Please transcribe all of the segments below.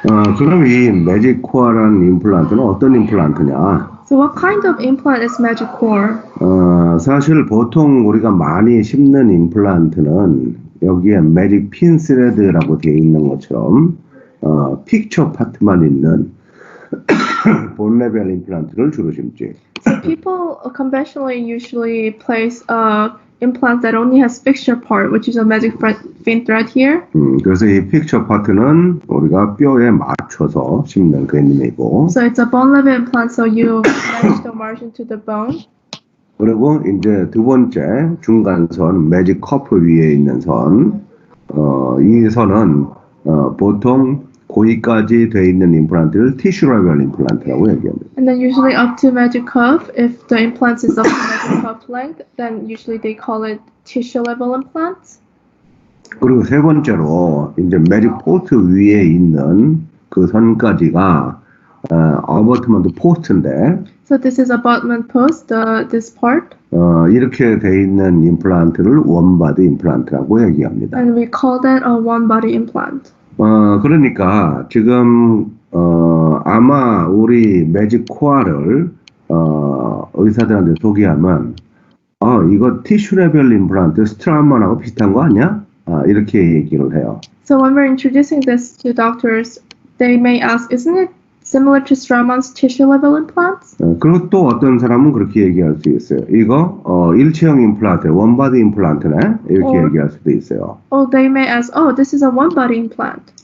그럼 이 매직 코어라는 임플란트는 어떤 임플란트냐? So what kind of implant is Magic Core? 사실 보통 우리가 많이 심는 임플란트는 여기에 매직 핀 스레드라고 되어 있는 것처럼 픽처 파트만 있는 본 레벨 임플란트를 주로 심지. So people conventionally usually place a implant that only has fixture part, which is a magic fin thread here. 그래서 이 픽처 파트는 우리가 뼈에 맞춰서 심는 개념이고. So it's a bone level implant, so you match the margin to the bone. 그리고 이제 두 번째 중간선 매직 커프 위에 있는 선, 이 선은 보통 고기까지 돼 있는 임플란트를 티슈 레벨 임플란트라고 얘기합니다. And then usually up to magic cuff, if the implant is up to magic cuff length, then usually they call it tissue level implants. 그리고 세 번째로 이제 매직 포트 위에 있는 그 선까지가 어버트먼트 포스트인데. So this is abutment post, this part. 이렇게 돼 있는 임플란트를 원바디 임플란트라고 얘기합니다. And we call that a one body implant. 그러니까 지금 아마 우리 매직 코어를 의사들한테 소개하면 이거 티슈 레벨 임플란트 스트라만하고 비슷한 거 아니야? 이렇게 얘기를 해요. So when we're introducing this to doctors, they may ask, isn't it similar to Straumann's tissue level implants? 그리고 또 어떤 사람은 그렇게 얘기할 수 있어요. 이거 일체형 임플란트, 원바디 임플란트네? 이렇게 얘기할 수도 있어요. Or they may ask, oh, this is a one body implant.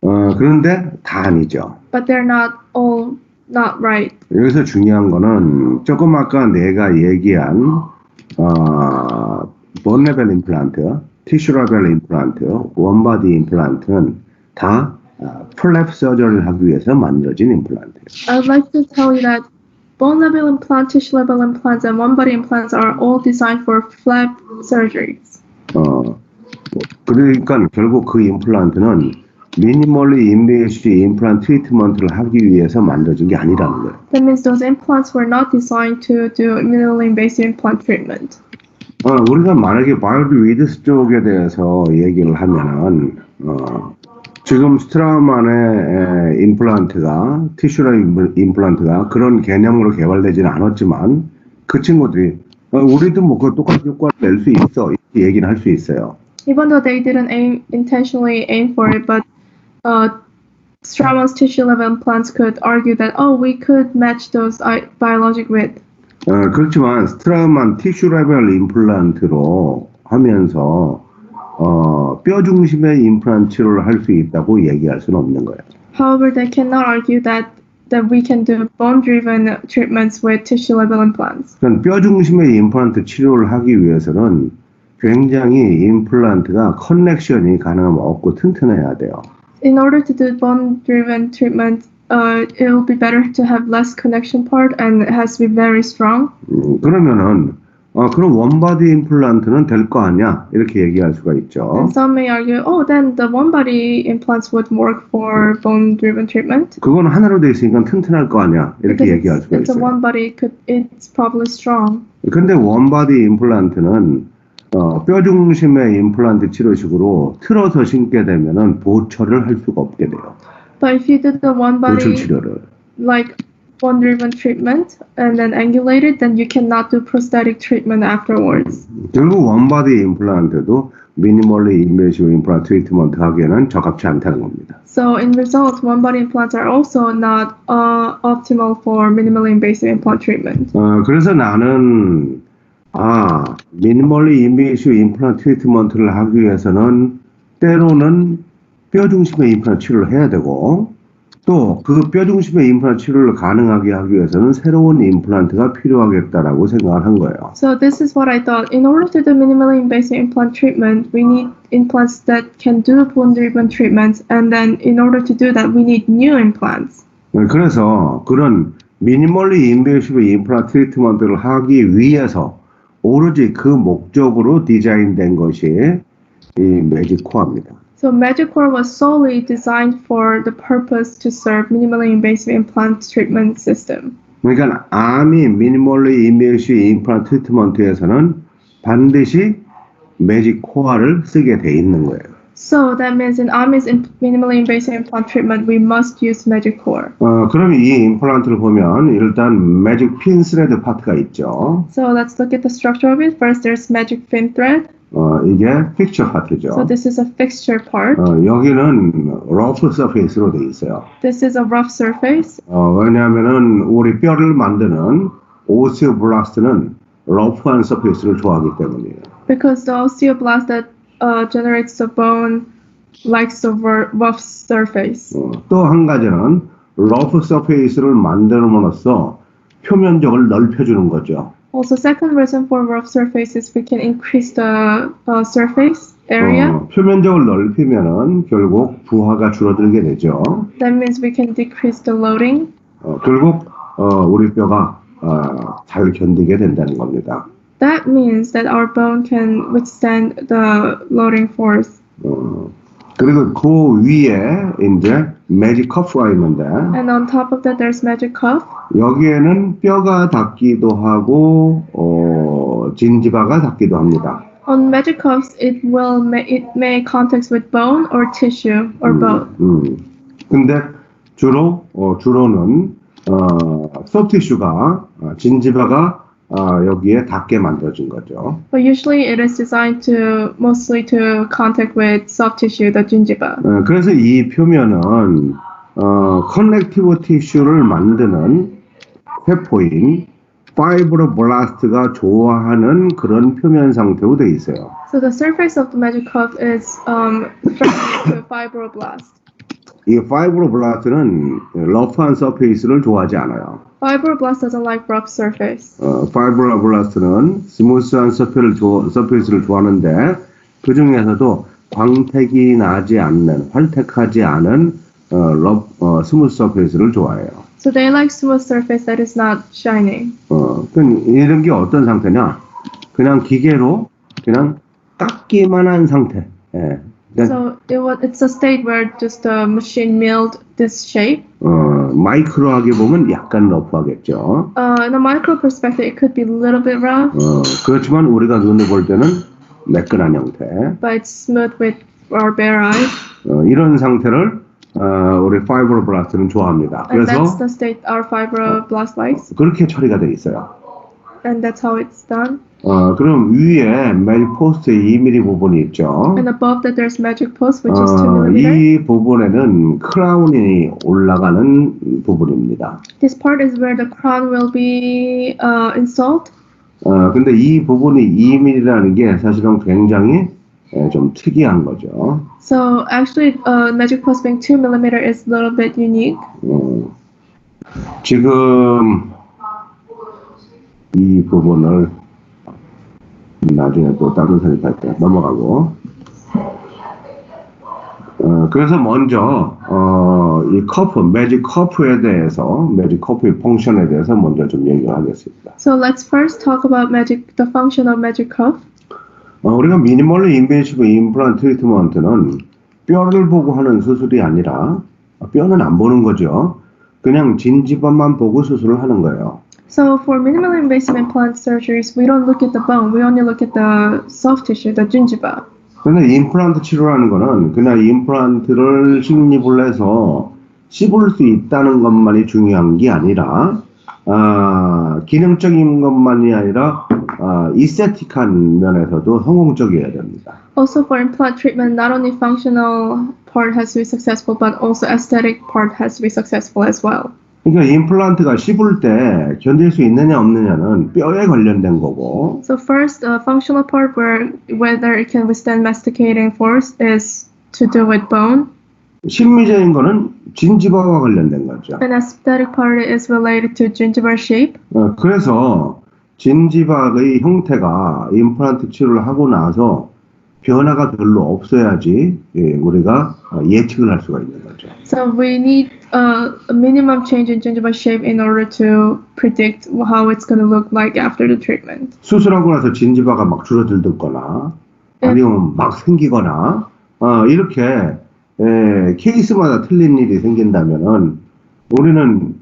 그런데 다 아니죠. But they're not all not right. 여기서 중요한 거는 조금 아까 내가 얘기한 본 레벨 임플란트, 티슈 레벨 임플란트, 원바디 임플란트는 다 플랩 서저리를 하기 위해서 만들어진 임플란트예요. I would like to tell you that bone level implant, tissue level implants, and one body implants are all designed for flap surgeries. 그러니까 결국 그 임플란트는 미니멀리 인베이시브 임플란트 트리트먼트를 하기 위해서 만들어진 게 아니라는 거예요. That means those implants were not designed to do minimally invasive implant treatment. 우리가 만약에 바이오리위드스 쪽에 대해서 얘기를 하면은 지금 스트라만의 임플란트가 티슈라 임플란트가 그런 개념으로 개발되지는 않았지만 그 친구들이 우리도 뭐 그 똑같은 효과를 낼 수 있어 이렇게 얘기는 할 수 있어요. Even though they didn't intentionally aim for it, but Straumann's tissue level implants could argue that we could match those biologic with. 그렇지만 스트라만 티슈 레벨 임플란트로 하면서 뼈 중심의 임플란트 치료를 할 수 있다고 얘기할 수는 없는 거예요. However, they cannot argue that we can do bone-driven treatments with tissue level implants. 그러니까 뼈 중심의 임플란트 치료를 하기 위해서는 굉장히 임플란트가 커넥션이 가능하면 없고 튼튼해야 돼요. In order to do bone-driven treatment, it will be better to have less connection part and it has to be very strong. 그러면은 그럼 원바디 임플란트는 될 거 아니야? 이렇게 얘기할 수가 있죠. And some may argue, then the one-body implants would work for bone-driven treatment. 그건 하나로 돼 있으니까 튼튼할 거 아니야? 이렇게 얘기할 수가 It's a 있어요. one-body, it's probably strong. 근데 원바디 임플란트는 뼈 중심의 임플란트 치료식으로 틀어서 심게 되면은 보철을 할 수가 없게 돼요. But if you did the one-body, 보철 치료를. like bone-driven treatment and then angulated, then you cannot do prosthetic treatment afterwards. 결국 원바디 임플란트도 미니멀리 인베이시브 임플란트 트리트먼트 하기에는 적합치 않다는 겁니다. So in result, one-body implants are also not optimal for minimally invasive implant treatment. 그래서 나는 미니멀리 인베이시브 임플란트 트리트먼트를 하기 위해서는 때로는 뼈 중심의 임플란트 치료를 해야 되고 또 그 뼈 중심의 임플란트 치료를 가능하게 하기 위해서는 새로운 임플란트가 필요하겠다라고 생각을 한 거예요. So this is what I thought. In order to do minimally invasive implant treatment, we need implants that can do bone-driven treatments, and then in order to do that, we need new implants. 그래서 그런 미니멀리 인베이시브 임플란트 트리트먼트를 하기 위해서 오로지 그 목적으로 디자인된 것이 이 매직 코어입니다. So Magic Core was solely designed for the purpose to serve minimally invasive implant treatment system. 그러니까 암이 미니멀리 인베이시브 임플란트 트리트먼트에서는 반드시 매직 코어를 쓰게 돼 있는 거예요. So that means in ARMY's minimally invasive implant treatment, we must use magic core. 그럼 이 임플란트를 보면 일단 매직 핀 스레드 파트가 있죠. So let's look at the structure of it. First, there's magic fin thread. 이게 픽처 파트죠. So this is a fixture part. 여기는 러프 서페이스로 돼 있어요. This is a rough surface. 왜냐하면은 우리 뼈를 만드는 오스티오블라스트는 러프한 서페이스를 좋아하기 때문이에요. Because the osteoblast that generates the bone likes the rough surface. 또 한 가지는 러프 서페이스를 만들므로써 표면적을 넓혀주는 거죠. Also, second reason for rough surface is we can increase the surface area. 표면적을 넓히면은 결국 부하가 줄어들게 되죠. That means we can decrease the loading. 결국 우리 뼈가 잘 견디게 된다는 겁니다. That means that our bone can withstand the loading force. 그리고 그 위에 이제 매직 커프가 있는데 And on top of that, there's magic cuff. 여기에는 뼈가 닿기도 하고 진지바가 닿기도 합니다. On magic cuffs, it may contact with bone or tissue or both. 근데 주로는 소프티슈가 진지바가 여기에 닿게 만들어진 거죠. But usually, it is designed mostly to contact with soft tissue, the gingiva. 그래서 이 표면은 커넥티브 티슈를 만드는 세포인 파이브로블라스트가 좋아하는 그런 표면 상태로 돼 있어요. So the surface of the magic cuff is friendly to fibroblast. 이 파이브로블라스트는 러프한 서페이스를 좋아하지 않아요. Fibroblast doesn't like rough surface. 파이브로블라스트는 스무스한 서페이스를 좋아하는데 그 중에서도 광택이 나지 않는 활택하지 않은 스무스 서페이스를 좋아해요. So they like smooth surface that is not shining. 이런 게 어떤 상태냐? 그냥 기계로 그냥 깎기만 한 상태. 예. So it's a state where just the machine milled this shape. 마이크로하게 보면 약간 러프하겠죠. In a micro perspective, it could be a little bit rough, 그렇지만 우리가 눈으로 볼 때는 매끈한 형태. but it's smooth with our bare eyes. 이런 상태를 우리 파이브로블라스트는 좋아합니다. And 그래서 that's the state our fibroblast likes. 그렇게 처리가 돼 있어요. And that's how it's done. 그럼 위에 매직 포스트 2mm 부분이 있죠. And above that, there's magic post, which is 2mm. 이 부분에는 크라운이 올라가는 부분입니다. This part is where the crown will be installed. 근데 이 부분이 2mm라는 게 사실은 굉장히 좀 특이한 거죠. So actually, magic post being 2mm is a little bit unique. 지금 이 부분을 나중에 또 다른 사진 할 때 넘어가고 그래서 먼저 이 커프, 매직 커프에 대해서 매직 커프의 펑션에 대해서 먼저 좀 얘기를 하겠습니다. So let's first talk about the function of magic cuff. 우리가 미니멀리 인베이시브 임플란트 트리트먼트는 뼈를 보고 하는 수술이 아니라 뼈는 안 보는 거죠. 그냥 진지바만 보고 수술을 하는 거예요. So for minimally invasive implant surgeries, we don't look at the bone, we only look at the soft tissue, the gingiva. 그런데 임플란트 치료라는 거는 그냥 임플란트를 식립을 해서 씹을 수 있다는 것만이 중요한 게 아니라 기능적인 것만이 아니라 이스테틱한 면에서도 성공적이어야 됩니다. Also for implant treatment, not only functional part has to be successful, but also aesthetic part has to be successful as well. 그러니까 임플란트가 씹을 때 견딜 수 있느냐 없느냐는 뼈에 관련된 거고. So first, functional part whether it can withstand masticating force is to do with bone. 심미적인 거는 진지바와 관련된 거죠. And aesthetic part is related to gingival shape. 그래서 진지박의 형태가 임플란트 치료를 하고 나서 변화가 별로 없어야지 우리가 예측을 할 수가 있는 거죠. So we need a minimum change in gingival shape in order to predict how it's going to look like after the treatment. 수술하고 나서 진지바가 막 줄어들거나 아니면 막 생기거나 이렇게 케이스마다 틀린 일이 생긴다면은 우리는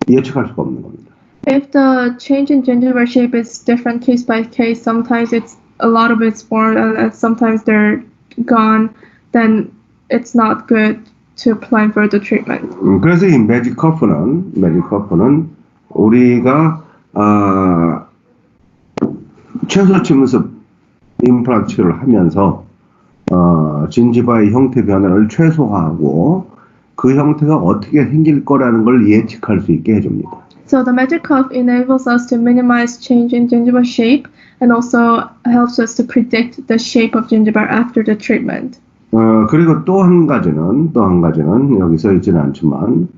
예측할 수가 없는 겁니다. If the change in gingival shape is different case by case, sometimes a lot of it's more, and sometimes there gone, then it's not good to plan for the treatment. 그래서 이 매직커프는 우리가 최소 침습 임플란트 치료를 하면서 진지바의 형태 변화를 최소화하고 그 형태가 어떻게 생길 거라는 걸 예측할 수 있게 해줍니다. So the magic cuff enables us to minimize change in gingiva shape and also helps us to predict the shape of gingiva after the treatment. 그리고 또 한 가지는 여기 써 있지는 않지만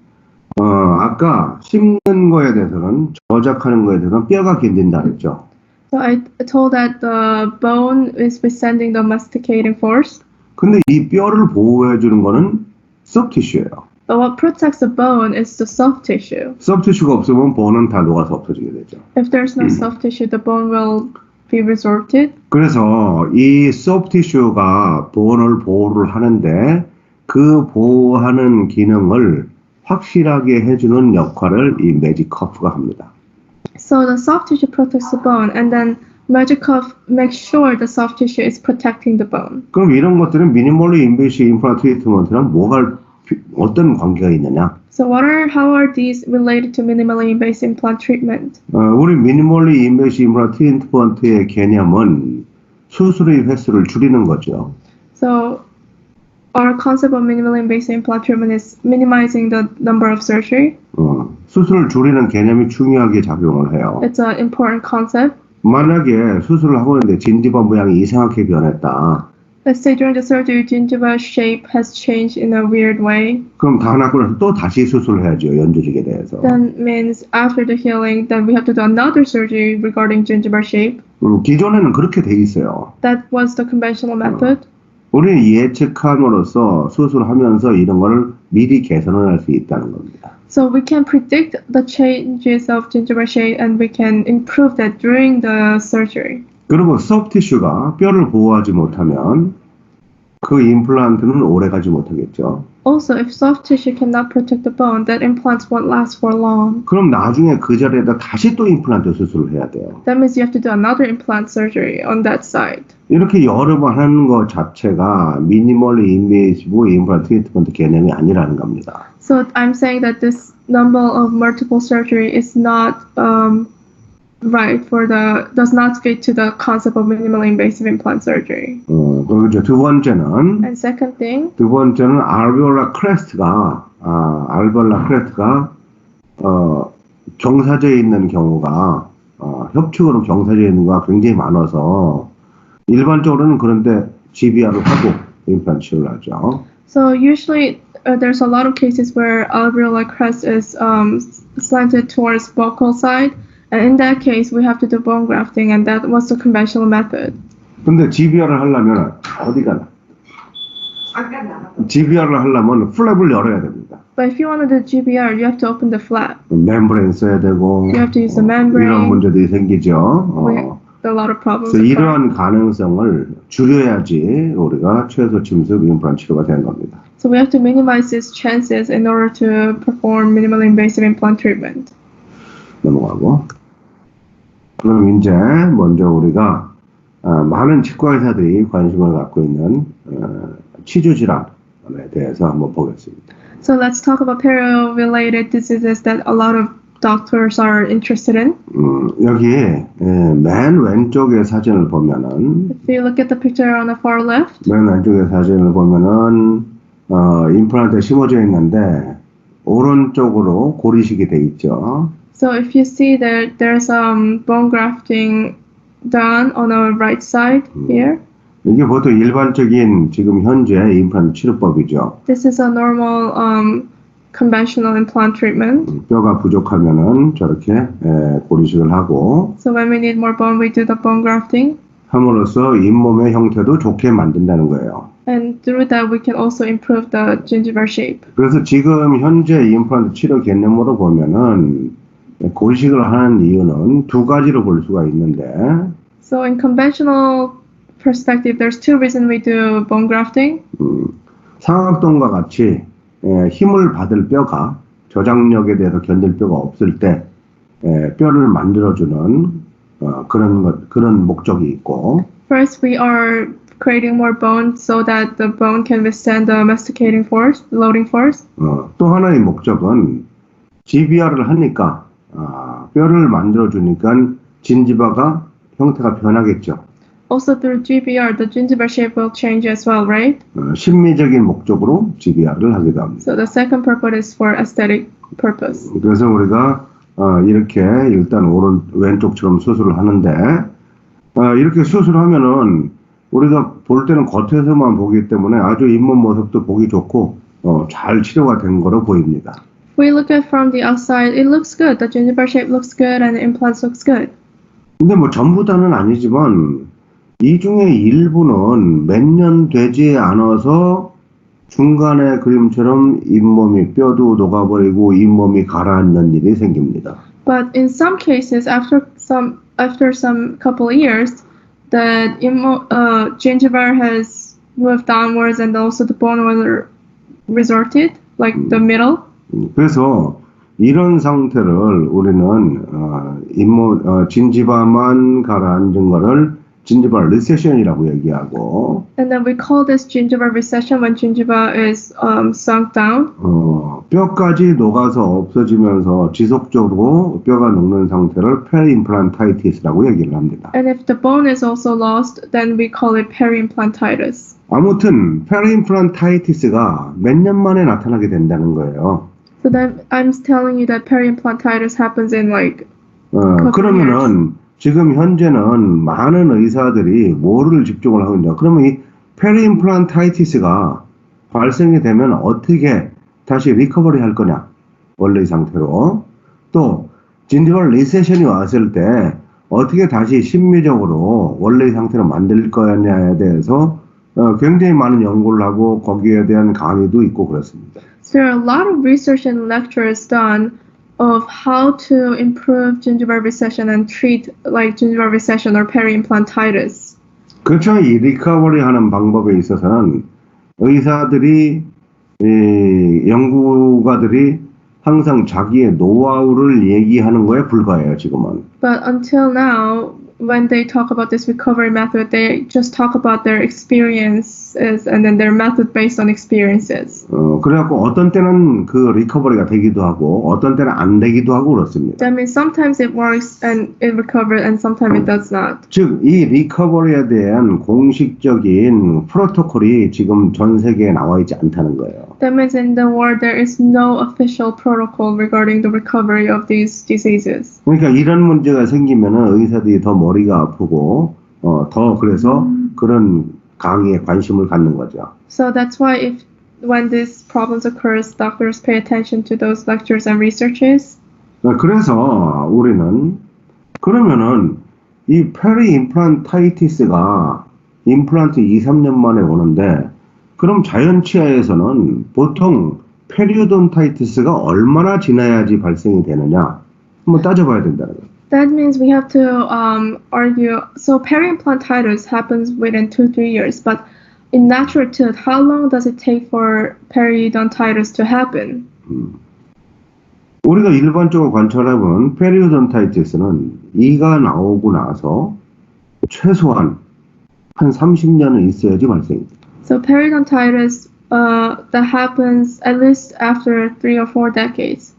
아까 씹는 거에 대해서는 저작하는 거에 대해서는 뼈가 견딘다 그랬죠. So I told that the bone is withstanding the masticating force. 근데 이 뼈를 보호해 주는 거는 소프티슈예요. But what protects the bone is the soft tissue. 소프티슈가 없으면 본은 다 녹아서 없어지게 되죠. If there's no soft tissue, the bone will be resorted. 그래서 이 소프티슈가 본을 보호를 하는데 그 보호하는 기능을 확실하게 해주는 역할을 이 매직 커프가 합니다. So the soft tissue protects the bone, and then magic cuff makes sure the soft tissue is protecting the bone. 그럼 이런 것들은 미니멀리 인베이시브 임플란트 트리트먼트랑 어떤 관계가 있느냐? So how are these related to minimally invasive implant treatment? 우리 미니멀리 인베이시브 임플란트 트리트먼트의 개념은 수술의 횟수를 줄이는 거죠. So our concept of minimally invasive implant treatment is minimizing the number of surgery. 수술을 줄이는 개념이 중요하게 작용을 해요. It's an important concept. 만약에 수술을 하고 있는데 진지바 모양이 이상하게 변했다. Let's say during the surgery, gingiva shape has changed in a weird way. 그럼 다 낫고 나서 또 다시 수술을 해야죠. 연조직에 대해서. Then means after the healing, then we have to do another surgery regarding gingiva shape. 기존에는 그렇게 돼 있어요. That was the conventional method. 우리는 예측함으로써 수술하면서 이런 거를 미리 개선을 할 수 있다는 겁니다. So we can predict the changes of gingiva shape and we can improve that during the surgery. 그리고 소프티슈가 뼈를 보호하지 못하면 그 임플란트는 오래가지 못하겠죠. Also, if soft tissue cannot protect the bone, that implants won't last for long. 그럼 나중에 그 자리에다 다시 또 임플란트 수술을 해야 돼요. That means you have to do another implant surgery on that side. 이렇게 여러 번 하는 것 자체가 미니멀리 인베이시브 임플란트 트리트먼트 개념이 아니라는 겁니다. So I'm saying that this number of multiple surgery is not does not fit to the concept of minimally invasive implant surgery. 그리고 이제 두 번째는 알베올라 크레스트가 경사지에 있는 경우가 협축으로 경사지에 있는 경우가 굉장히 많아서 일반적으로는 그런데 GBR을 하고 임플란트 치료를 하죠. So usually there's a lot of cases where alveolar crest is slanted towards buccal side. And in that case, we have to do bone grafting, and that was the conventional method. 근데 GBR을 하려면 어디가? GBR을 하려면 플랩을 열어야 됩니다. But if you want to do GBR, you have to open the flap. 멤브레인 써야 되고. You have to use the membrane. 이런 문제들이 생기죠. A lot of problems. 그래서 이러한 가능성을 줄여야지 우리가 최소 침습 임플란트 치료가 되는 겁니다. So we have to minimize these chances in order to perform minimally invasive implant treatment. 넘어가고. 그럼 이제 먼저 우리가 많은 치과 의사들이 관심을 갖고 있는 치주 질환에 대해서 한번 보겠습니다. So let's talk about perio-related diseases that a lot of doctors are interested in. 여기 맨 왼쪽의 사진을 보면은 If you look at the picture on the far left, 맨 왼쪽의 사진을 보면은 임플란트에 심어져 있는데 오른쪽으로 고리식이 돼 있죠. So if you see that there's bone grafting done on our right side here. 이게 보통 일반적인 지금 현재 임플란트 치료법이죠. This is a normal conventional implant treatment. 뼈가 부족하면은 저렇게 고리식을 하고. So when we need more bone, we do the bone grafting. 함으로써 잇몸의 형태도 좋게 만든다는 거예요. And through that, we can also improve the gingival shape. 그래서 지금 현재 임플란트 치료 개념으로 보면은 고리식을 하는 이유는 두 가지로 볼 수가 있는데. So in conventional perspective, there's two reasons we do bone grafting. 상악동과 같이 힘을 받을 뼈가 저장력에 대해서 견딜 뼈가 없을 때 뼈를 만들어주는 그런 목적이 있고. First, we are creating more bone so that the bone can withstand the masticating force, loading force. 또 하나의 목적은 GBR을 하니까 뼈를 만들어주니까 진지바가 형태가 변하겠죠. Also through GBR, the gingiva shape will change as well, right? 심미적인 목적으로 GBR을 하기도 합니다. So the second purpose is for aesthetic purpose. 그래서 우리가 이렇게 일단 왼쪽처럼 수술을 하는데 이렇게 수술하면은 우리가 볼 때는 겉에서만 보기 때문에 아주 잇몸 모습도 보기 좋고 잘 치료가 된 거로 보입니다. We look at from the outside, it looks good. The gingiva shape looks good and the implants looks good. 근데 뭐 전부 다는 아니지만 이 중에 일부는 몇 년 되지 않아서 중간에 그림처럼 잇몸이 뼈도 녹아버리고 잇몸이 가라앉는 일이 생깁니다. But in some cases, after some couple of years, the gingiva has moved downwards and also the bone was resorted, like the middle. 그래서 이런 상태를 우리는 진지바만 가라앉은 거를 진지바 리세션이라고 얘기하고 And then we call this gingiva recession when gingiva is sunk down. 뼈까지 녹아서 없어지면서 지속적으로 뼈가 녹는 상태를 페리임플란타이티스라고 얘기를 합니다. And if the bone is also lost, then we call it periimplantitis. 아무튼 페리임플란타이티스가 몇 년 만에 나타나게 된다는 거예요. So then I'm telling you that periimplantitis happens in like 그러면은 지금 현재는 많은 의사들이 뭐를 집중을 하고 있냐? 그러면 이 페리임플란타이티스가 발생이 되면 어떻게 다시 리커버리 할 거냐? 원래의 상태로. 또 진지바 리세션이 왔을 때 어떻게 다시 심미적으로 원래의 상태로 만들 거냐에 대해서 굉장히 많은 연구를 하고 거기에 대한 강의도 있고 그렇습니다. So there are a lot of research and lectures done of how to improve gingiva recession and treat like gingiva recession or periimplantitis. 그렇죠. 이 리커버리 하는 방법에 있어서는 의사들이, 연구가들이 항상 자기의 노하우를 얘기하는 거에 불과해요, 지금은. But until now, when they talk about this recovery method, they just talk about their experiences and then their method based on experiences. 그래갖고 어떤 때는 그 리커버리가 되기도 하고 어떤 때는 안 되기도 하고 그렇습니다. That means sometimes it works and it recovers and sometimes it does not. 즉, 이 리커버리에 대한 공식적인 프로토콜이 지금 전 세계에 나와 있지 않다는 거예요. That means in the world there is no official protocol regarding the recovery of these diseases. 그러니까 이런 문제가 생기면은 의사들이 더 머리가 아프고 더 그래서 그런 강의에 관심을 갖는 거죠. So that's why when these problems occurs, doctors pay attention to those lectures and researches. 그래서 우리는 그러면은 이 페리임플란타이티스가 임플란트 2-3년 만에 오는데 그럼 자연치아에서는 보통 페리오돈타이티스가 얼마나 지나야지 발생이 되느냐 한번 따져봐야 된다는 거예요. That means we have to argue. So periimplantitis happens within 2-3 years, but in natural tooth, how long does it take for periodontitis to happen? 우리가 일반적으로 관찰해본 페리오돈타이티스는 이가 나오고 나서 최소한 한 30년은 있어야지 발생이 돼요. So periodontitis that happens at least after 3 or 4 decades.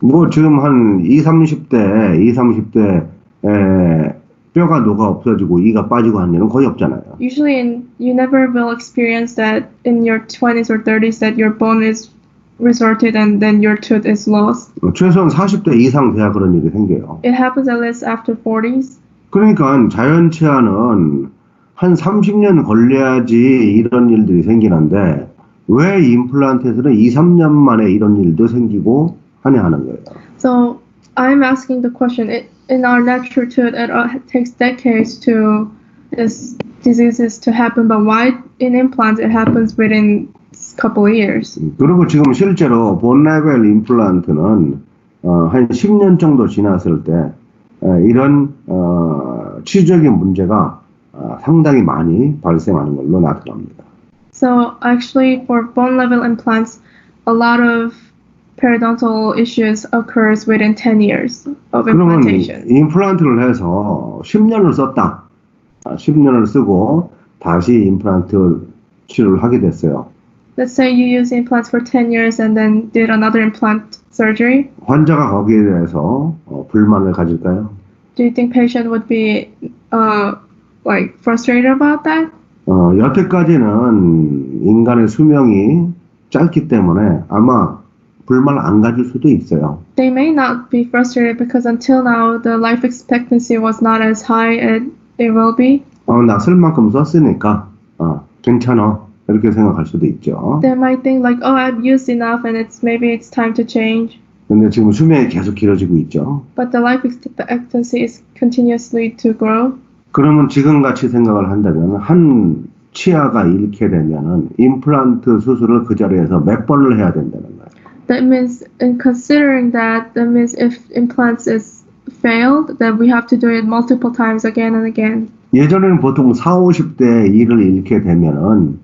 뭐 지금 한 20-30대 뼈가 녹아 없어지고 이가 빠지고 한 일은 거의 없잖아요. Usually you never will experience that in your 20s or 30s that your bone is resorted and then your tooth is lost. 최소한 40대 이상 돼야 그런 일이 생겨요. It happens at least after 40s. 그러니까 자연치아는 한 30년 걸려야지 이런 일들이 생기는데 왜 임플란트에서는 2-3년 만에 이런 일도 생기고 하냐 하는 거예요. So I'm asking the question, in our natural tooth, it takes decades to this diseases to happen, but why in implants it happens within a couple of years? 그리고 지금 실제로 본 레벨 임플란트는 한 10년 정도 지났을 때 이런 치주적인 문제가 상당히 많이 발생하는 걸로 나타납니다. So actually, for bone level implants, a lot of periodontal issues occurs within 10 years of implantation. 그러면 임플란트를 해서 10년을 썼다. 10년을 쓰고 다시 임플란트 치료를 하게 됐어요. Let's say you use implants for 10 years and then did another implant surgery. 환자가 거기에 대해서 불만을 가질까요? Do you think patient would be like frustrated about that? 여태까지는 인간의 수명이 짧기 때문에 아마 불만 안 가질 수도 있어요. They may not be frustrated because until now the life expectancy was not as high as it will be. 나 쓸 만큼 썼으니까 괜찮아 이렇게 생각할 수도 있죠. They might think like, oh, I've used enough and maybe it's time to change. 근데 지금 수명이 계속 길어지고 있죠. But the life expectancy is continuously to grow. 그러면 지금 같이 생각을 한다면 한 치아가 잃게 되면은 임플란트 수술을 그 자리에서 몇 번을 해야 된다는 거예요. That means, in considering that means if implants is failed, then we have to do it multiple times again and again. 예전에는 보통 40, 50대 이를 잃게 되면은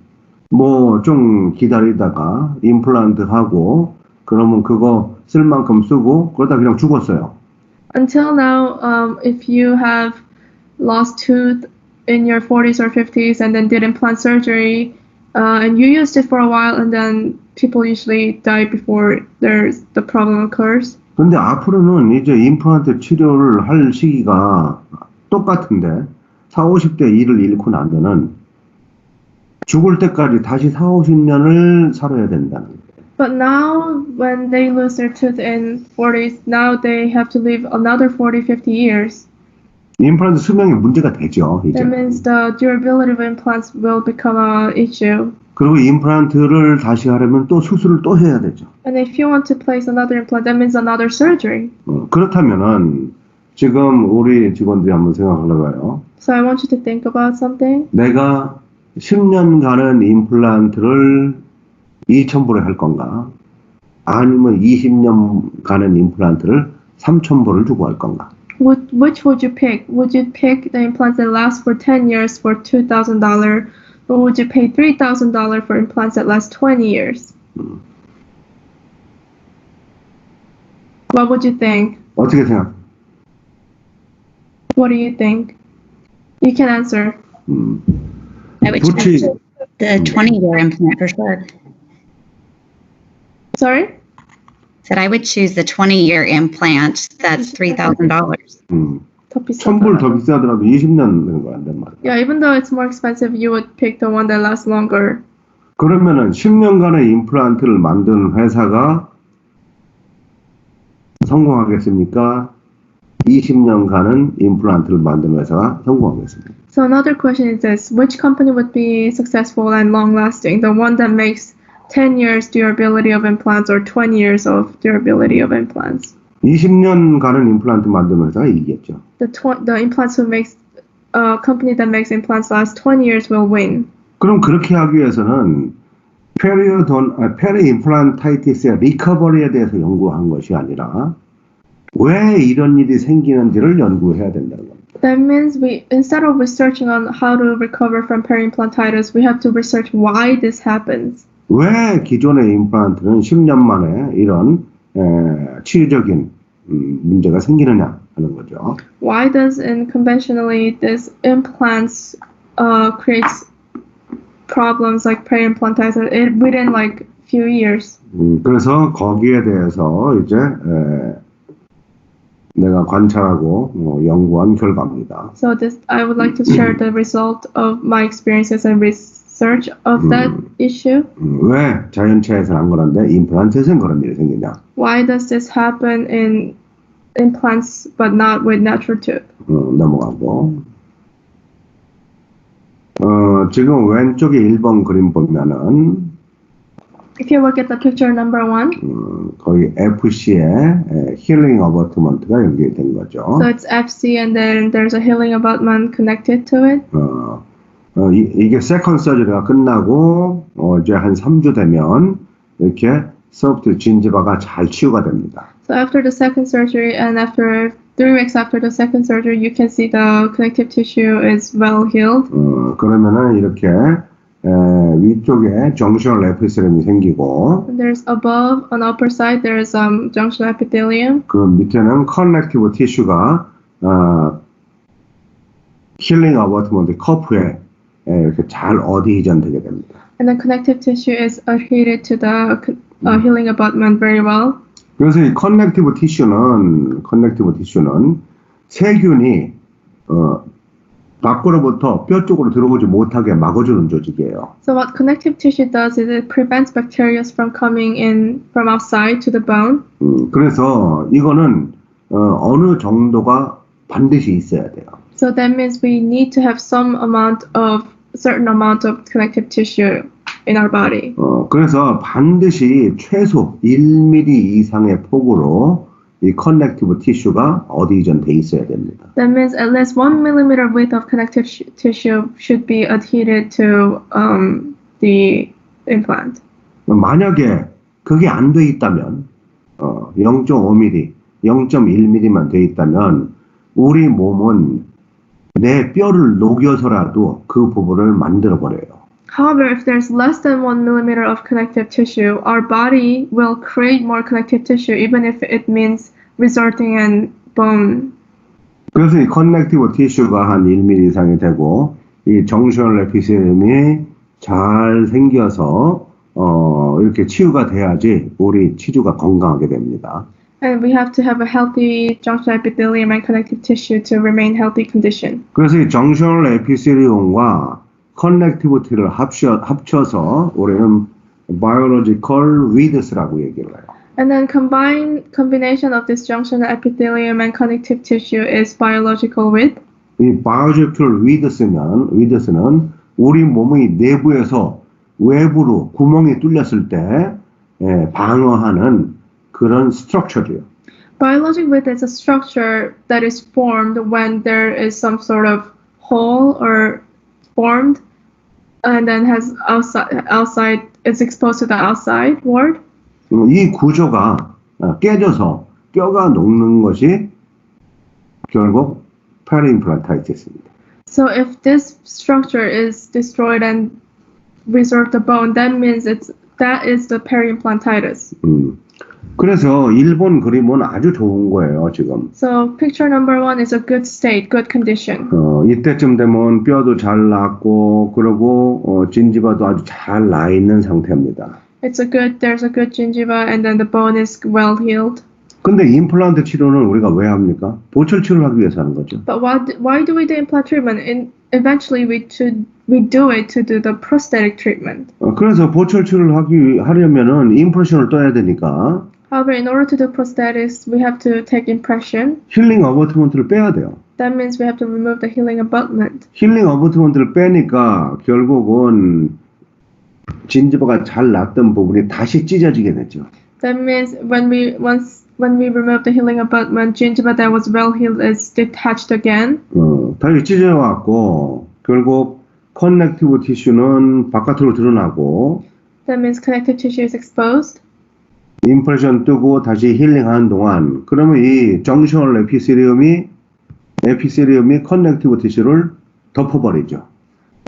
뭐 좀 기다리다가 임플란트 하고 그러면 그거 쓸 만큼 쓰고 그러다 그냥 죽었어요. Until now, if you have lost tooth in your 40s or 50s and then did implant surgery, and you used it for a while, and then people usually die before the problem occurs. 근데 앞으로는 이제 임플란트 치료를 할 시기가 똑같은데 40, 50대 이를 잃고 나면은 죽을 때까지 다시 40, 50년을 살아야 된다는 거예요. But now, when they lose their tooth in 40s, now they have to live another 40, 50 years. 임플란트 수명에 문제가 되죠. 이제. That means the durability of implants will become an issue. 그리고 임플란트를 다시 하려면 또 수술을 또 해야 되죠. And if you want to place another implant, that means another surgery. 그렇다면은 지금 우리 직원들이 한번 생각하려고요. So I want you to think about something. 내가 10년간은 임플란트를 2,000불에 할 건가? 아니면 20년간은 임플란트를 3,000불을 주고 할 건가? Which would you pick? Would you pick the implants that last for 10 years for $2,000, or would you pay $3,000 for implants that last 20 years? What would you think? 어떻게 생각? What do you think? You can answer. I would Gucci. choose the 20-year implant for sure. Sorry? Said I would choose the 20-year implant. That's $3,000. 더 비싸다. 1,000불 더 비싸더라도 20년 되는 거 안 된 말이야. Yeah, even though it's more expensive, you would pick the one that lasts longer. 그러면은 10년간의 임플란트를 만든 회사가 성공하겠습니까? 20년간은 임플란트를 만든 회사가 성공하겠습니까? So another question is this: which company would be successful and long-lasting? The one that makes 10 years durability of implants or 20 years of durability of implants? 20년간은 임플란트 만든 회사가 이기겠죠. The implants who makes company that makes implants last 20 years will win. 그럼 그렇게 하기 위해서는 페리 임플란타이티스의 리커버리에 대해서 연구한 것이 아니라 왜 이런 일이 생기는지를 연구해야 된다는 겁니다. That means instead of researching on how to recover from periimplantitis, we have to research why this happens. 왜 기존의 임플란트는 10년 만에 이런 치유적인 문제가 생기느냐 하는 거죠. Why does conventionally this implants creates problems like periimplantitis within like few years? 그래서 거기에 대해서 이제 내가 관찰하고 연구한 결과입니다. So I would like to share the result of my experiences and research of that issue. 왜 자연체에서는 안 그런데 임플란트에서는 그런 일이 생기냐? Why does this happen in implants but not with natural tooth? 넘어가고 지금 왼쪽에 1번 그림 보면은 If you look at the picture number 1, 거기 FC에 힐링 어버트먼트가 연결된 거죠. so it's FC and then there's a healing abutment connected to it. 이게 세컨 서저리가 끝나고 이제 한 3주 되면 이렇게 소프트 진지바가 잘 치유가 됩니다. So after the second surgery and after 3 weeks after the second surgery, you can see the connective tissue is well healed. 그러면은 이렇게 위쪽에 정tional 에피스렘이 생기고 And there's above on the upper side there's junction epithelium. 그 밑에는 커넥티브 티슈가 힐링 어버트먼트 커프에 이렇게 잘 어디전 되게 됩니다. And the connective tissue is adhered to the healing abutment very well. 그래서 이 커넥티브 티슈는 세균이 밖으로부터 뼈 쪽으로 들어오지 못하게 막아주는 조직이에요. So what connective tissue does is it prevents bacteria from coming in from outside to the bone. 그래서 이거는 어느 정도가 반드시 있어야 돼요. So that means we need to have certain amount of connective tissue in our body. 그래서 반드시 최소 1mm 이상의 폭으로 이 커넥티브 티슈가 어디전 돼 있어야 됩니다. That means at least 1 millimeter width of connective tissue should be adhered to the implant. 만약에 그게 안 돼 있다면 0.5mm, 0.1mm만 돼 있다면 우리 몸은 내 뼈를 녹여서라도 그 부분을 만들어 버려요. However, if there's less than 1 millimeter of connective tissue, our body will create more connective tissue, even if it means resulting in bone. 그래서 이 커넥티브 티슈가 한 1mm 이상이 되고 이 정션을 에피셀륨이 잘 생겨서 이렇게 치유가 돼야지 우리 치주가 건강하게 됩니다. And we have to have a healthy junctional epithelium and connective tissue to remain healthy condition. 그래서 이 정션을 에피셀륨과 커넥티비티를 합쳐서 우리는 biological width라고 얘기를 해요. And then combination of this junctional epithelium and connective tissue is biological width. 이 biological width는 우리 몸의 내부에서 외부로 구멍이 뚫렸을 때 방어하는 그런 structure요. Biological width is a structure that is formed when there is some sort of hole or formed and then has outside is exposed to the outside world. 이 구조가 깨져서 뼈가 녹는 것이 결국 페리임플란타이티스입니다. So if this structure is destroyed and resorb the bone, that means that is the periimplantitis. 그래서 일본 그림은 아주 좋은 거예요, 지금. So picture number 1 is a good state, good condition. 이때쯤 되면 뼈도 잘 났고, 그리고 진지바도 아주 잘 나 있는 상태입니다. There's a good gingiva and then the bone is well healed. 근데 임플란트 치료는 우리가 왜 합니까? 보철 치료를 하기 위해서 하는 거죠. But why do we do implant treatment? Eventually we do it to do the prosthetic treatment. 그래서 보철 치료를 하려면은 임프레션을 떠야 되니까. However, in order to do prosthetics, we have to take impression. 힐링 어버트먼트를 빼야 돼요. That means we have to remove the healing abutment. 힐링 어버트먼트를 빼니까 결국은 진지바가 잘 났던 부분이 다시 찢어지게 되죠. That means when we remove the healing abutment, gingiva that was well healed is detached again. 다시 찢어왔고 결국 커넥티브 티슈는 바깥으로 드러나고. That means connective tissue is exposed. 임프레션 뜨고 다시 힐링하는 동안 그러면 이 정션을 에피셀리움이 커넥티브 티슈를 덮어버리죠.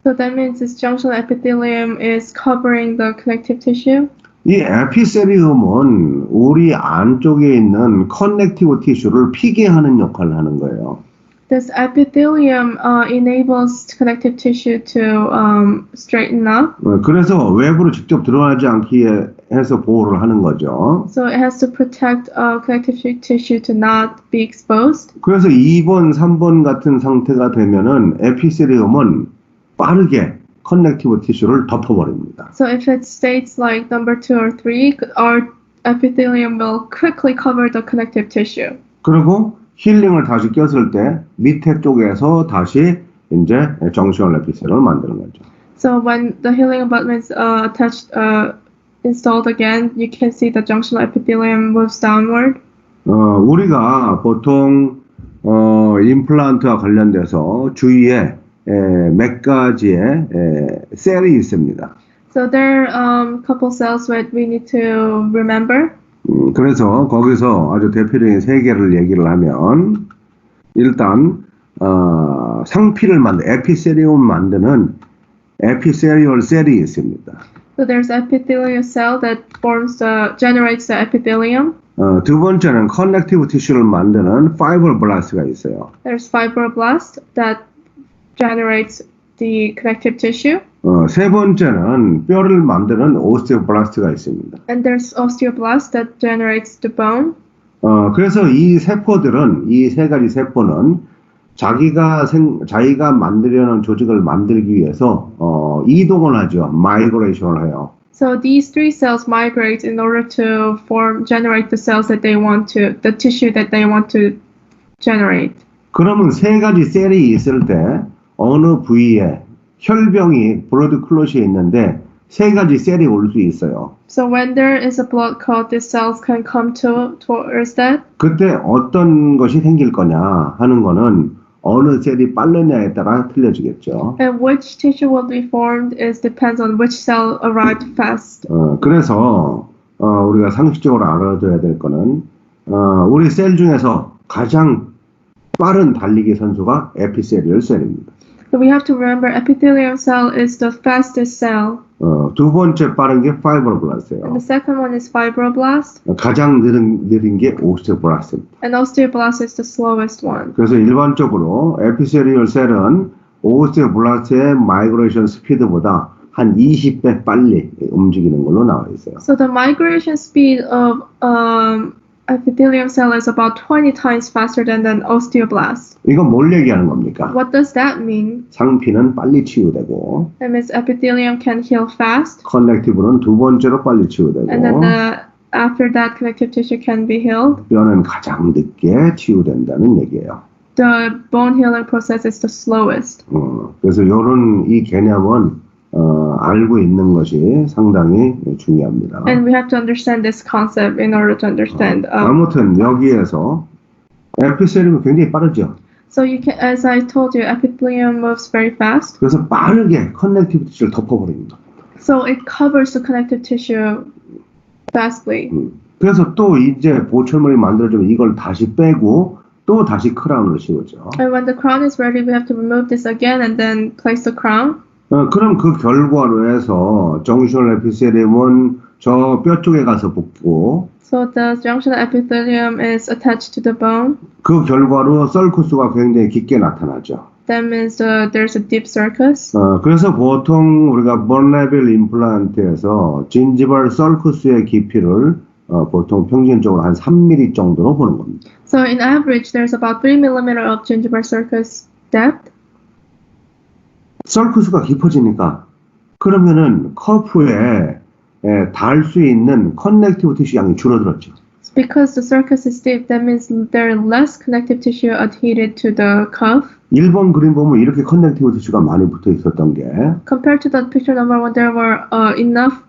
So that means this junctional epithelium is covering the connective tissue. 이 에피셀리움은 우리 안쪽에 있는 커넥티브 티슈를 피게 하는 역할을 하는 거예요. This epithelium enables connective tissue to straighten up. 그래서 외부로 직접 드러나지 않게 해서 보호를 하는 거죠. So it has to protect connective tissue to not be exposed. 그래서 2번, 3번 같은 상태가 되면은 에피셀리움은 빠르게 커넥티브 티슈를 덮어버립니다. So if it states like number 2 or 3, our epithelium will quickly cover the connective tissue. 그리고 힐링을 다시 꼈을 때 밑에 쪽에서 다시 이제 정션을 에피셀을 만드는 거죠. So when the healing abutment is installed again, you can see the junctional epithelium moves downward. 우리가 보통 임플란트와 관련돼서 주위에 몇 가지의 셀이 있습니다. So there are couple cells that we need to remember. 그래서 거기서 아주 대표적인 세 개를 얘기를 하면 일단 상피를 에피셀리움 만드는 에피셀리얼 셀이 있습니다. So there's epithelial cell that generates the epithelium. 두 번째는 커넥티브 티슈를 만드는 파이브로블라스트가 있어요. There's fibroblast that generates the connective tissue. 세 번째는 뼈를 만드는 오스티오블라스트가 있습니다. And there's osteoblast that generates the bone. 그래서 이 세포들은, 이 세 가지 세포는 자기가 만들려는 조직을 만들기 위해서 이동을 하죠. 마이그레이션을 해요. So these three cells migrate in order to generate the cells that they want to, the tissue that they want to generate. 그러면 세 가지 셀이 있을 때 어느 부위에 혈병이 블러드 클롯이 있는데 세 가지 셀이 올 수 있어요. So when there is a blood clot, these cells can come towards that. 그때 어떤 것이 생길 거냐 하는 거는 어느 셀이 빠르냐에 따라 틀려지겠죠. And which tissue will be formed depends on which cell arrived fast. 그래서 우리가 상식적으로 알아둬야 될 거는 우리 셀 중에서 가장 빠른 달리기 선수가 에피셀리얼 셀입니다. So we have to remember epithelium cell is the fastest cell. 두 번째 빠른 게 파이브로블라스트예요. And the second one is fibroblast. 가장 느린 게 오스티오블라스트입니다. And osteoblast is the slowest one. 그래서 일반적으로 에피셀리얼 셀은 오스티오블라스트의 마이그레이션 스피드보다 한 20배 빨리 움직이는 걸로 나와 있어요. So the migration speed of epithelium cell is about 20 times faster than an osteoblast. 이건 뭘 얘기하는 겁니까? What does that mean? 상피는 빨리 치유되고 That means epithelium can heal fast, 커넥티브는 두 번째로 빨리 치유되고 and then after that connective tissue can be healed. 뼈는 가장 늦게 치유된다는 얘기예요. The bone healing process is the slowest. 그래서 이 개념은 알고 있는 것이 상당히 중요합니다. And we have to understand this concept in order to understand. 아무튼 여기에서 에피셀리움이 굉장히 빠르죠. So you can, as I told you, epithelium moves very fast. 그래서 빠르게 커넥티브 티슈를 덮어버립니다. So it covers the connective tissue fastly. 그래서 또 이제 보철물이 만들어지면 이걸 다시 빼고 또 다시 크라운을 씌우죠. And when the crown is ready, we have to remove this again and then place the crown. 그럼 그 결과로 해서 정슈널 에피셀리움은 저 뼈 쪽에 가서 붙고 So the junction epithelium is attached to the bone. 그 결과로 썰쿠스가 굉장히 깊게 나타나죠. That means there's a deep sulcus. 그래서 보통 우리가 번레빌 임플란트에서 진지벌 썰쿠스의 깊이를 보통 평균적으로 한 3mm 정도로 보는 겁니다. So in average, there's about 3 millimeter of gingival sulcus depth. 썰쿠스가 깊어지니까 그러면은 커프에 닿을 수 있는 커넥티브 티슈 양이 줄어들었죠. Because the sulcus is deep, that means there are less connective tissue adhered to the cuff. 1번 그림 보면 이렇게 커넥티브 티슈가 많이 붙어 있었던 게 Compared to the picture number one, there were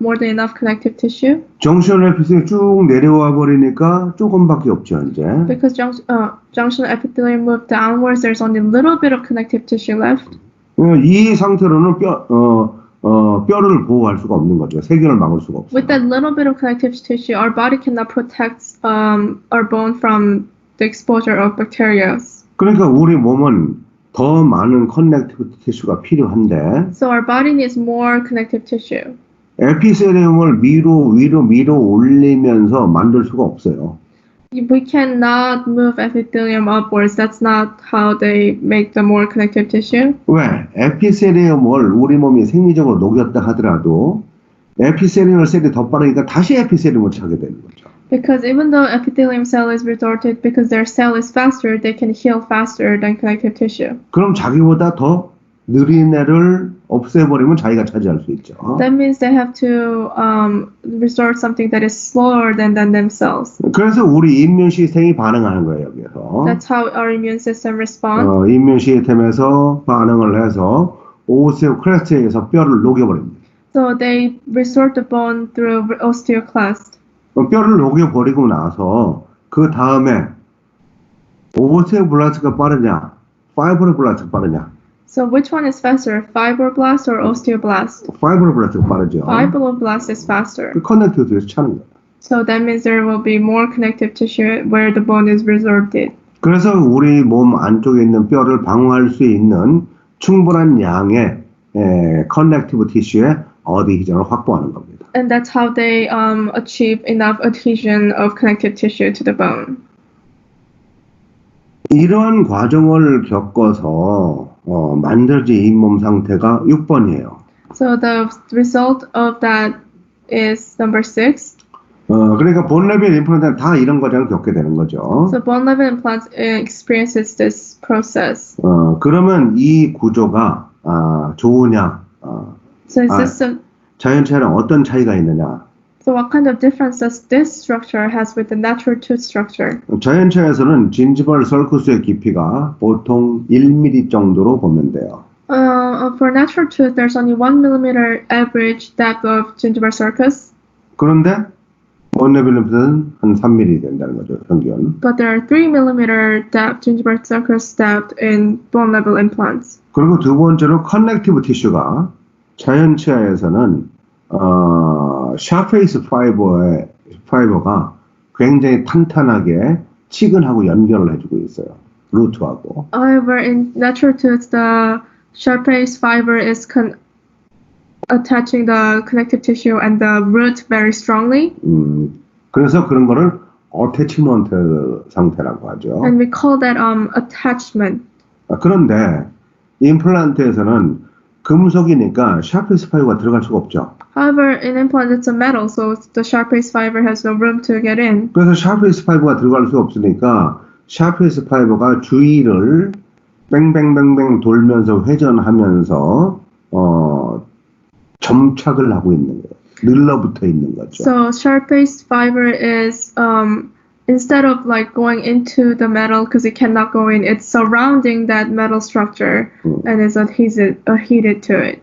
more than enough connective tissue. 정시널 에피셀이 쭉 내려와 버리니까 조금밖에 없죠 이제. Because junction epithelium moved downwards, there's only a little bit of connective tissue left. 이 상태로는 뼈를 보호할 수가 없는 거죠. 세균을 막을 수가 없어요. With that little bit of connective tissue, our body cannot protect our bone from the exposure of bacteria. 그러니까 우리 몸은 더 많은 커넥티브 티슈가 필요한데 So our body needs more connective tissue. 에피셀리움을 위로 올리면서 만들 수가 없어요. We cannot move epithelium upwards. That's not how they make the more connective tissue. 왜? 에피셀리움을 우리 몸이 생리적으로 녹였다 하더라도 에피셀리움 셀이 더 빠르니까 다시 에피셀리움을 차게 되는 거죠. Because even though epithelium cell is resorted, because their cell is faster, they can heal faster than connective tissue. 그럼 자기보다 더 느린 애를 없애버리면 자기가 차지할 수 있죠. That means they have to resort something that is slower than themselves. 그래서 우리 인면 시스템이 반응하는 거예요 여기서. That's how our immune system responds. 인면 시스템에서 반응을 해서 오스티오클라스트에서 뼈를 녹여버립니다. So they resort the bone through osteoclast. 뼈를 녹여버리고 나서 그 다음에 오스티오블라스트가 빠르냐, 파이브로블라스트가 빠르냐? So which one is faster, fibroblast or osteoblast? 파이브로블라스트가 빠르죠. Fibroblast is faster. 그 커넥티브 티슈에서 차는 거예요. So that means there will be more connective tissue where the bone is resorted. 그래서 우리 몸 안쪽에 있는 뼈를 방어할 수 있는 충분한 양의 커넥티브 티슈의 어디히전을 확보하는 겁니다. And that's how they achieve enough adhesion of connective tissue to the bone. 이러한 과정을 겪어서 만들어진 잇몸 상태가 6번이에요. So the result of that is number 6. 그러니까 본 레벨 임플란트는 다 이런 과정을 겪게 되는 거죠. So bone level implants experiences this process. 그러면 이 구조가 좋으냐? So is this 자연체랑 어떤 차이가 있느냐? so what kind of difference does this structure has with the natural tooth structure? 자연체에서는 진지벌 썰쿠스의 깊이가 보통 1mm 정도로 보면 돼요. For natural tooth, there's only 1 millimeter average depth of gingival sulcus, 그런데 본 레벨 임플란트는 한 3mm 된다는 거죠, 평균. but there are 3 millimeter depth gingival sulcus depth in bone level implants. 그리고 두 번째로 커넥티브 티슈가 자연치아에서는 샤페이스 파이버가 굉장히 탄탄하게 치근하고 연결을 해주고 있어요. 루트하고. However, in natural tooth, the Sharpey's fiber is attaching the connective tissue and the root very strongly, 그래서 그런 거를 어태치먼트 상태라고 하죠. and we call that attachment. 그런데 임플란트에서는 금속이니까 샤페이스 파이버가 들어갈 수가 없죠. However, in implant, it's a metal, so the Sharpey's fiber has no room to get in. 그래서 샤페이스 파이버가 들어갈 수 없으니까 샤페이스 파이버가 주위를 뱅뱅뱅뱅 돌면서 회전하면서 점착을 하고 있는 거예요. 늘러붙어 있는 거죠. So Sharpey's fiber is instead of like going into the metal because it cannot go in, it's surrounding that metal structure and is adhered to it.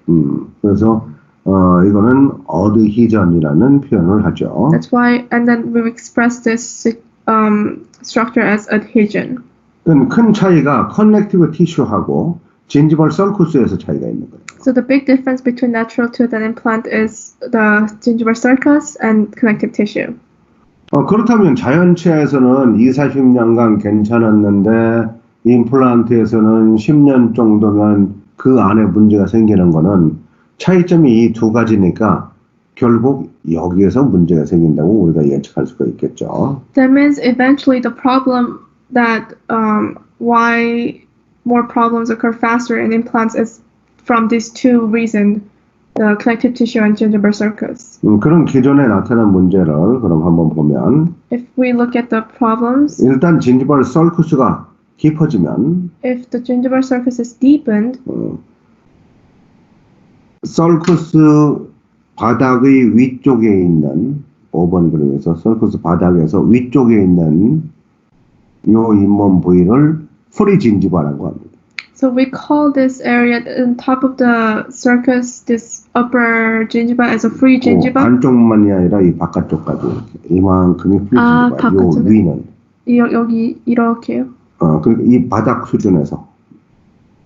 그래서 이거는 어드히전이라는 표현을 하죠. That's why, and then we express this structure as adhesion. 큰 차이가 커넥티브 티슈하고 진지벌 썰쿠스에서 차이가 있는 거예요. So the big difference between natural tooth and implant is the gingival sulcus and connective tissue. 그렇다면 자연치아에서는 20-40년간 괜찮았는데 임플란트에서는 10년 정도면 그 안에 문제가 생기는 거는 차이점이 이 두 가지니까 결국 여기에서 문제가 생긴다고 우리가 예측할 수가 있겠죠. That means eventually the problem that why more problems occur faster in implants is from these two reasons, the connective tissue and gingival sulcus. 그런 기존에 나타난 문제를 그럼 한번 보면 If we look at the problems, 일단 진지벌 썰쿠스가 깊어지면 if the gingival sulcus is deepened, 썰쿠스 바닥의 위쪽에 있는 5번 그림에서 썰쿠스 바닥에서 위쪽에 있는 요 잇몸 부위를 프리 진지바라고 합니다. so we call this area on top of the sulcus, this upper gingiva, as a free gingiva. 안쪽만이 아니라 이 바깥쪽까지 이만큼이 프리 진지바. 요 바깥쪽은? 위는 여기 이렇게요. 그러니까 이 바닥 수준에서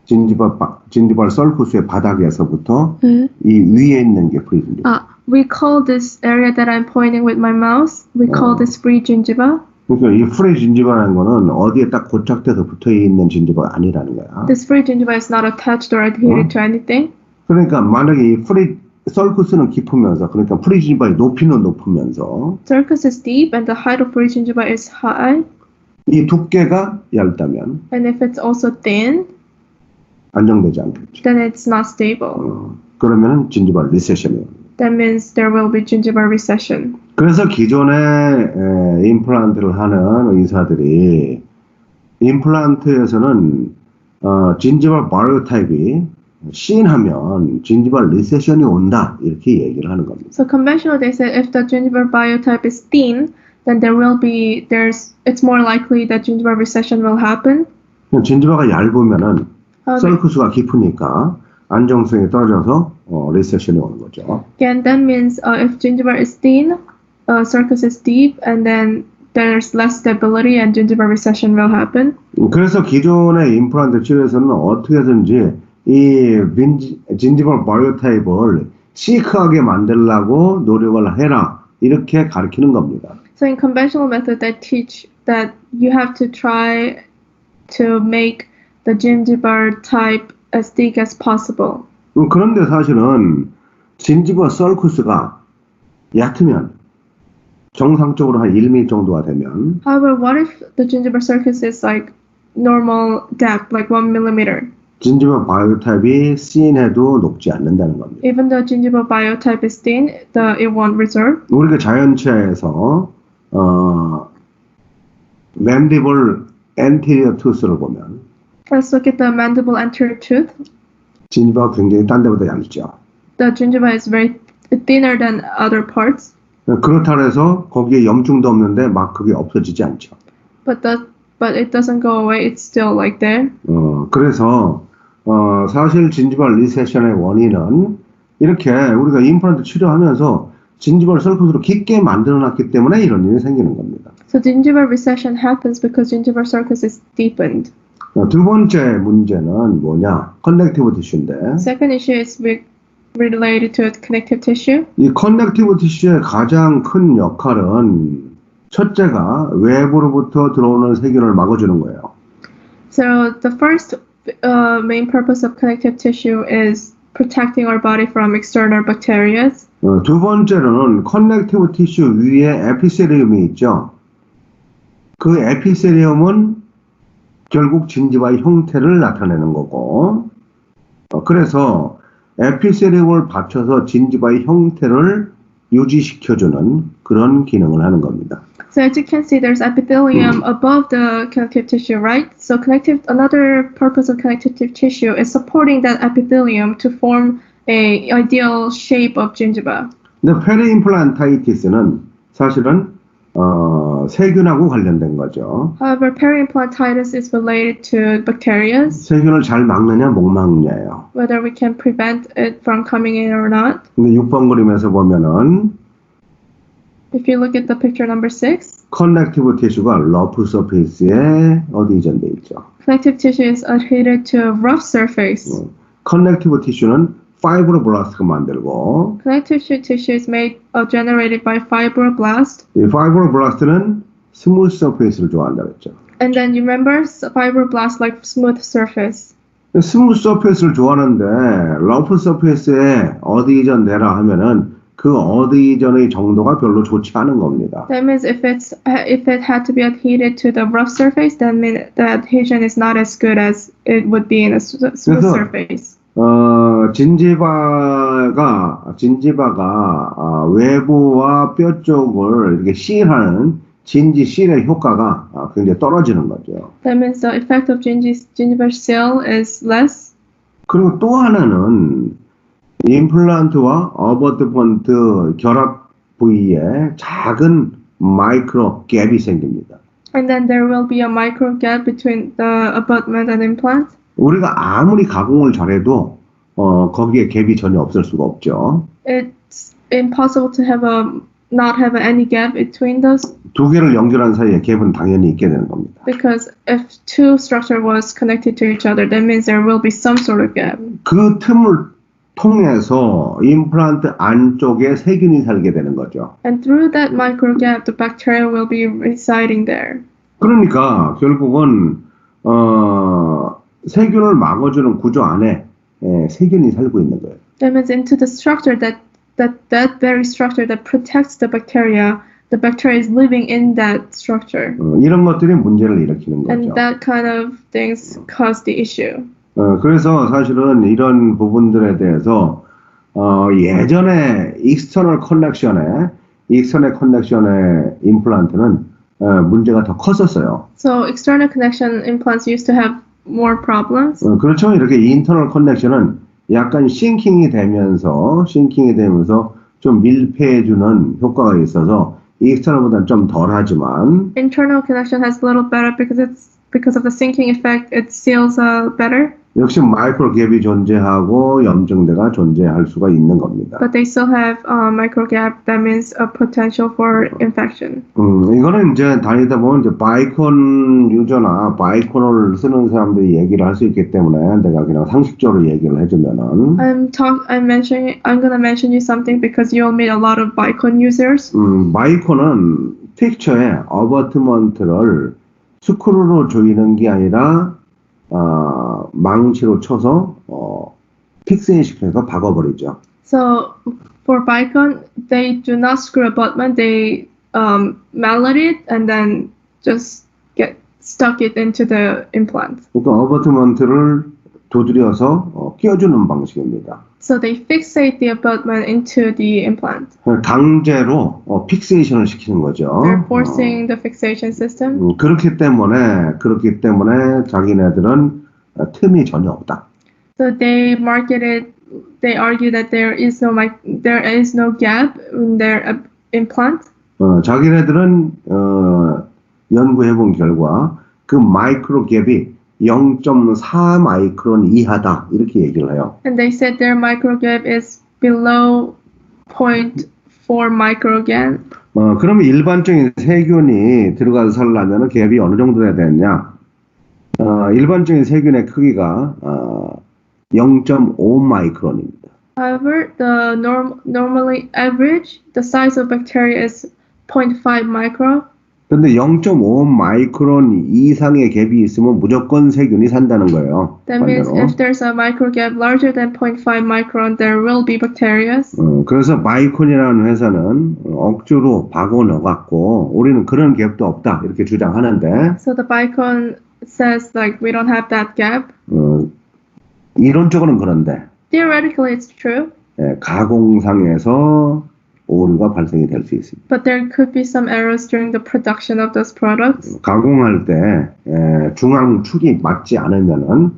진지발 썰쿠스의 바닥에서부터 이 위에 있는 게 프리 진지바. We call this area that I'm pointing with my mouse, we call this free gingiva. 그러니까 이 프리 진지바라는 거는 어디에 딱 고착돼서 붙어 있는 진지바가 아니라는 거야. This free gingiva is not attached or adhered to anything. 그러니까 만약에 이 프리 썰쿠스는 깊으면서 그러니까 프리 진지바의 높이는 높으면서 Sulcus is deep and the height of free gingiva is high. 이 두께가 얇다면 And if it's also thin, 안정되지 않겠죠. then it's not stable. 그러면은 진지바 리세션이에요. That means there will be gingival recession. 그래서 기존에 임플란트를 하는 의사들이 임플란트에서는 진지발 바리오 타입이 C하면 진지발 리세션이 온다 이렇게 얘기를 하는 겁니다. So conventional, they said if the gingival biotype is thin, then it's more likely that gingival recession will happen. 진지바가 얇으면은 썰쿠스가 깊으니까 안정성이 떨어져서 리세션이 오는 거죠. Again, that means if gingiva is thin, sulcus is deep, and then there's less stability and gingival recession will happen. 그래서 기존의 임플란트 치료에서는 어떻게든지 이 진지발 바리오 타입을 시크하게 만들려고 노력을 해라 이렇게 가르치는 겁니다. So in conventional method, they teach that you have to try to make the gingival type as thick as possible. 그런데 사실은 진지바 썰쿠스가 얕으면 정상적으로 한 1mm 정도가 되면 However, what if the gingival sulcus is like normal depth, like 1 millimeter? 진지바 바이오타입이 C인해도 녹지 않는다는 겁니다. Even though gingival biotype is thin, it won't resorb. 우리가 자연체에서 mandible anterior tooth를 보면 Let's look at the mandible anterior tooth. 진지바가 굉장히 딴 데보다 얇죠. The gingiva is very thinner than other parts, 그렇다고 해서 거기에 염증도 없는데 막 그게 없어지지 않죠. but it doesn't go away. It's still like there. 그래서 사실 진지발 리세션의 원인은 이렇게 우리가 임플란트 치료하면서 진지발 서커스로 깊게 만들어놨기 때문에 이런 일이 생기는 겁니다. So gingival recession happens because gingival sulcus is deepened. 두 번째 문제는 뭐냐? 커넥티브 티슈인데 Second issue is related to connective tissue. 이 커넥티브 티슈의 가장 큰 역할은 첫째가 외부로부터 들어오는 세균을 막아주는 거예요. So the first main purpose of connective tissue is protecting our body from external bacteria. 두 번째로는 커넥티브 티슈 위에 에피셀리움이 있죠. 그 에피셀리움은 결국 진지바의 형태를 나타내는 거고, 그래서 에피셀리움을 받쳐서 진지바의 형태를 유지시켜주는 그런 기능을 하는 겁니다. So as you can see, there's epithelium above the connective tissue, right? So another purpose of connective tissue is supporting that epithelium to form a ideal shape of gingiva. 근데 페리임플란타이티스는 사실은 세균하고 관련된 거죠. However, periimplantitis is related to bacteria, 세균을 잘 막느냐 못 막느냐예요. whether we can prevent it from coming in or not. 근데 6번 그림에서 보면은 If you look at the picture number 6, 커넥티브 티슈가 러프 서페이스에 어디 이전돼 있죠. connective tissue is adhered to a rough surface. 커넥티브 티슈는 파이브로블라스트가 만들고 Connective tissue is generated by fibroblast. 이 파이브로블라스트는 스무스 서페이스를 좋아한다 그랬죠. And then you remember fibroblasts like smooth surface. 스무스 서페이스를 좋아하는데 러프 서페이스에 어디 이전 내라 하면은 그 어디 이전의 정도가 별로 좋지 않은 겁니다. That means if it had to be adhered to the rough surface, then the adhesion is not as good as it would be in a smooth 그래서 surface. 진지바가 외부와 뼈 쪽을 이렇게 실하는 실의 효과가 굉장히 떨어지는 거죠. That means the effect of gingival seal is less. 그리고 또 하나는 임플란트와 어버트먼트 결합 부위에 작은 마이크로 갭이 생깁니다. And then there will be a micro gap between the abutment and implant. 우리가 아무리 가공을 잘해도 거기에 갭이 전혀 없을 수가 없죠. It's impossible to not have any gap between those, 두 개를 연결한 사이에 갭은 당연히 있게 되는 겁니다. because if two structure was connected to each other, that means there will be some sort of gap. 그 틈을 통해서 임플란트 안쪽에 세균이 살게 되는 거죠. And through that micro gap, the bacteria will be residing there. 그러니까 결국은 세균을 막아주는 구조 안에 세균이 살고 있는 거예요. That means into the structure that very structure that protects the bacteria is living in that structure. 이런 것들이 문제를 일으키는 거죠. And that kind of things cause the issue. 그래서 사실은 이런 부분들에 대해서 예전에 익스터널 커넥션의 임플란트는 문제가 더 컸었어요. So external connection implants used to have more problems. 그렇죠. 이렇게 인터널 커넥션은 약간 싱킹이 되면서 좀 밀폐해주는 효과가 있어서 익스터널보다는 좀 덜하지만 Internal connection has a little better because of the sinking effect. It seals better. 역시 마이크로 갭이 존재하고 염증대가 존재할 수가 있는 겁니다. But they still have micro gap. That means a potential for infection. 이거는 이제 다니다 보면 이제 바이콘 유저나 바이콘을 쓰는 사람들이 얘기를 할 수 있기 때문에 내가 그냥 상식적으로 얘기를 해주면은 I'm gonna mention you something because you'll meet a lot of Bicon users. 바이콘은 픽처에 어버트먼트를 스크루로 조이는 게 아니라 망치로 쳐서 픽스인 시켜서 박아버리죠. So for Bicon, they do not screw abutment. They mallet it and then just stuck it into the implant. 그러니까 어버트먼트를 두드려서 끼워주는 방식입니다. So they fixate the abutment into the implant. 강제로 픽세이션을 시키는 거죠. They're forcing the fixation system. 그렇기 때문에 자기네들은 틈이 전혀 없다. So they argue that there is no gap in their implant. 자기네들은 연구해본 결과 그 마이크로 갭이 0.4 마이크론 이하다 이렇게 얘기를 해요. And they said their microgap is below 0.4 microgram. 그러면 일반적인 세균이 들어가서 살려면 갭이 어느 정도 돼야 되느냐? 일반적인 세균의 크기가 0.5 마이크론입니다. However, normally average, the size of bacteria is 0.5 micron. 근데 0.5 마이크론 이상의 갭이 있으면 무조건 세균이 산다는 거예요. That means 반대로. if there's a microgap larger than 0.5 micron, there will be bacteria. 그래서 마이콘이라는 회사는 억지로 박아 넣어갖고 우리는 그런 갭도 없다 이렇게 주장하는데 So the Bicon says like we don't have that gap. 이론적으로는 그런데 Theoretically, it's true, 가공상에서 오류가 발생이 될 수 있습니다. but there could be some errors during the production of those products. 가공할 때 중앙축이 맞지 않으면은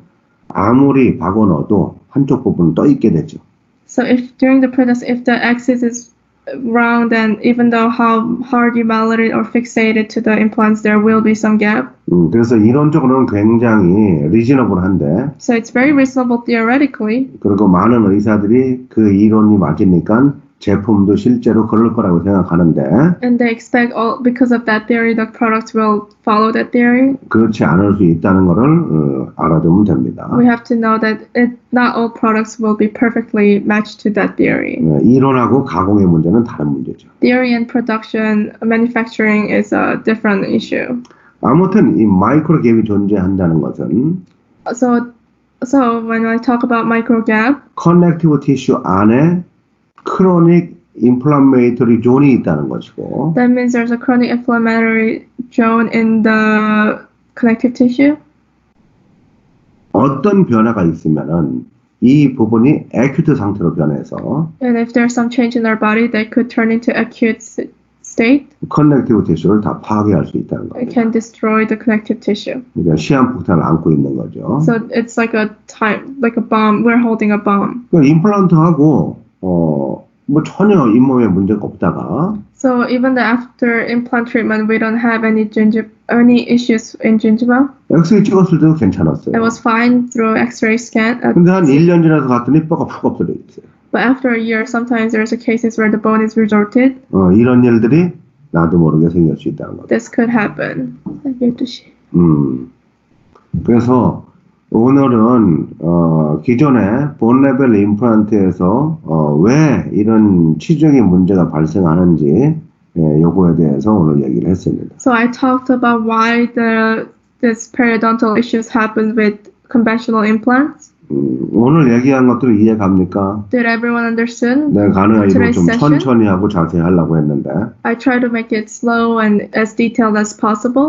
아무리 박아 넣어도 한쪽 부분 떠 있게 되죠. So if during the process, if the axis is wrong, then even though how hard you meld it or fixate it to the implants, there will be some gap. 그래서 이론적으로는 굉장히 리즈너블한데 So it's very reasonable theoretically, 그리고 많은 의사들이 그 이론이 맞으니까 제품도 실제로 그럴 거라고 생각하는데 and they expect because of that theory, the products will follow that theory. 그렇지 않을 수 있다는 것을 알아두면 됩니다. We have to know that not all products will be perfectly matched to that theory. 이론하고 가공의 문제는 다른 문제죠. Theory and production, manufacturing is a different issue. 아무튼 이 마이크로 갭이 존재한다는 것은 So when I talk about microgap, 커넥티브 티슈 안에 크로닉 인플라메이터리 존이 있다는 것이고 that means there's a chronic inflammatory zone in the connective tissue. 어떤 변화가 있으면은 이 부분이 에큐트 상태로 변해서 And if there's some change in our body, they could turn into acute state. 커넥티브 티슈를 다 파괴할 수 있다는 It 겁니다. can destroy the connective tissue. 그러니까 시한폭탄을 안고 있는 거죠. So it's like a bomb. We're holding a bomb. 그러니까 임플란트하고 뭐 전혀 잇몸에 문제가 없다가 So even after implant treatment, we don't have any issues in gingiva. 엑스레이 찍었을 때도 괜찮았어요. It was fine through X-ray scan. 근데 한 1년 지나서 갔더니 뼈가 푹 없어져 있어요. But after a year, sometimes there's a cases where the bone is resorted. 이런 일들이 나도 모르게 생길 수 있다는 거죠. This could happen. 12시. 그래서 오늘은 기존의 본 레벨 임플란트에서 왜 이런 치주적인 문제가 발생하는지 요거에 대해서 오늘 얘기를 했습니다. So I talked about why this periodontal issues happen with conventional implants. 오늘 얘기한 것들 이해갑니까? Did everyone understand? 내가 가능한 이로 Today's 좀 session? 천천히 하고 자세히 하려고 했는데 I try to make it slow and as detailed as possible.